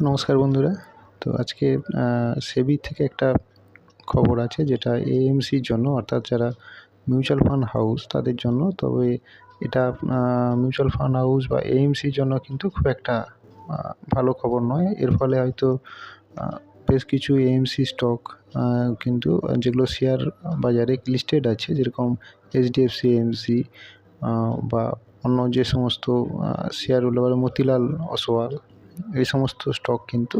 নমস্কার বন্ধুরা। তো আজকে সেবি থেকে একটা খবর আছে, যেটা এএমসির জন্য, অর্থাৎ যারা মিউচুয়াল ফান্ড হাউস তাদের জন্য। তবে এটা মিউচুয়াল ফান্ড হাউস বা এএমসির জন্য কিন্তু খুব একটা ভালো খবর নয়। এর ফলে হয়তো বেশ কিছু এএমসি স্টক কিন্তু যেগুলো শেয়ার বাজারে লিস্টেড আছে, যেরকম এইচডিএফসি এএমসি বা অন্য যে সমস্ত শেয়ারগুলো, মতিলাল ওসওয়াল, এই সমস্ত স্টক কিন্তু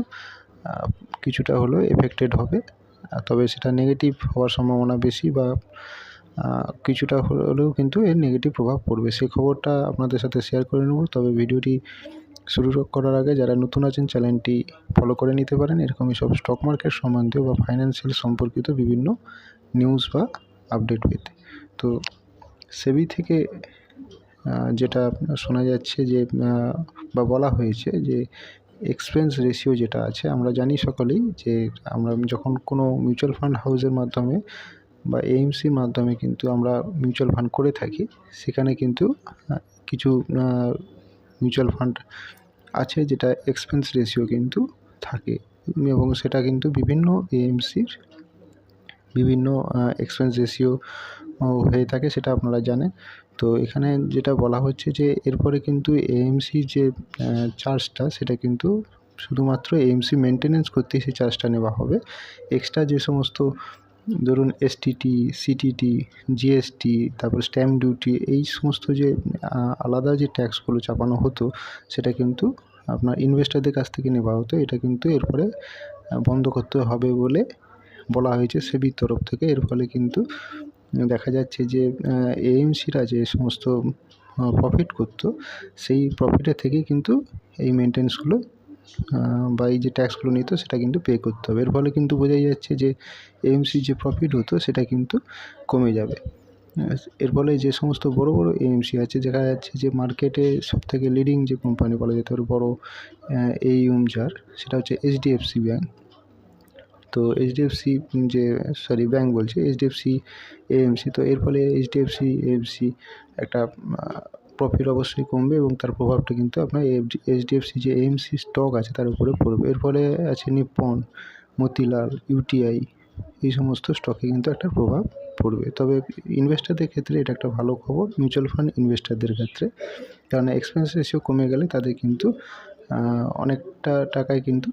কিছুটা হলেও এফেক্টেড হবে। তবে সেটা নেগেটিভ হওয়ার সম্ভাবনা বেশি, বা কিছুটা হলেও কিন্তু এর নেগেটিভ প্রভাব পড়বে। সেই খবরটা আপনাদের সাথে শেয়ার করে নেব। তবে ভিডিওটি শুরু করার আগে যারা নতুন আছেন, চ্যানেলটি ফলো করে নিতে পারেন এরকমই সব স্টক মার্কেট সম্বন্ধীয় বা ফাইন্যান্সিয়াল সম্পর্কিত বিভিন্ন নিউজ বা আপডেট পেতে। তো সেবি থেকে যেটা শোনা যাচ্ছে যে বা বলা হয়েছে যে এক্সপেন্স রেশিও যেটা আছে, আমরা জানি সকলেই যে আমরা যখন কোনো মিউচুয়াল ফান্ড হাউসের মাধ্যমে বা এএমসির মাধ্যমে কিন্তু আমরা মিউচুয়াল ফান্ড করে থাকি, সেখানে কিন্তু কিছু মিউচুয়াল ফান্ড আছে যেটা এক্সপেন্স রেশিও কিন্তু থাকে, এবং সেটা কিন্তু বিভিন্ন এএমসির বিভিন্ন এক্সপেন্স রেশিও হয়ে থাকে, সেটা আপনারা জানেন। তো এখানে যেটা বলা হচ্ছে যে এরপরে কিন্তু এএমসি যে চার্জটা, সেটা কিন্তু শুধুমাত্র এএমসি মেনটেনেন্স করতেই সেই চার্জটা নেওয়া হবে। এক্সট্রা যে সমস্ত ধরুন এসটিটি, সিটিটি, জিএসটি, তারপর স্ট্যাম্প ডিউটি, এই সমস্ত যে আলাদা যে ট্যাক্সগুলো চাপানো হতো, সেটা কিন্তু আপনার ইনভেস্টরদের কাছ থেকে নেওয়া হতো। এটা কিন্তু এরপরে বন্ধ করতে হবে বলে বলা হয়েছে সেবির তরফ থেকে। এর ফলে কিন্তু দেখা যাচ্ছে যে এএমসিরা যে সমস্ত প্রফিট করতো, সেই প্রফিটের থেকেই কিন্তু এই মেনটেন্সগুলো বা এই যে ট্যাক্সগুলো নিত, সেটা কিন্তু পে করতে হবে। এর ফলে কিন্তু বোঝাই যাচ্ছে যে এএমসির যে প্রফিট হতো সেটা কিন্তু কমে যাবে। এর ফলে যে সমস্ত বড় বড় এএমসি আছে, দেখা যাচ্ছে যে মার্কেটে সবথেকে লিডিং যে কোম্পানি বলা যেতে পারে বড় এউম যার, সেটা হচ্ছে এইচডিএফসি ব্যাঙ্ক। তো এইচডিএফসি ব্যাঙ্ক বলছি, এইচডিএফসি এএমসি। তো এর ফলে এইচডিএফসি এএমসি একটা প্রফিট অবশ্যই কমবে, এবং তার প্রভাবটা কিন্তু আপনার এইচডিএফসি যে এএমসি স্টক আছে তার উপরে পড়বে। এর ফলে আছে নিপ্পন, মতিলাল, ইউটিআই, এই সমস্ত স্টকে কিন্তু একটা প্রভাব পড়বে। তবে ইনভেস্টরদের ক্ষেত্রে এটা একটা ভালো খবর, মিউচুয়াল ফান্ড ইনভেস্টরদের ক্ষেত্রে, কারণ এক্সপেন্স রেশিও কমে গেলে তাদের কিন্তু অনেকটা টাকায় কিন্তু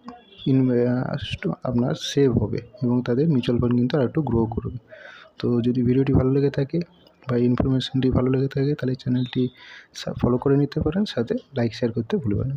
আপনার সেভ হবে, এবং তাদের মিউচুয়াল ফান্ড কিন্তু আরেকটু গ্রো করবে। তো যদি ভিডিওটি ভালো লেগে থাকে বা ইনফরমেশনটি ভালো লেগে থাকে, তাহলে চ্যানেলটি ফলো করে নিতে পারেন, সাথে লাইক শেয়ার করতে ভুলবেন না।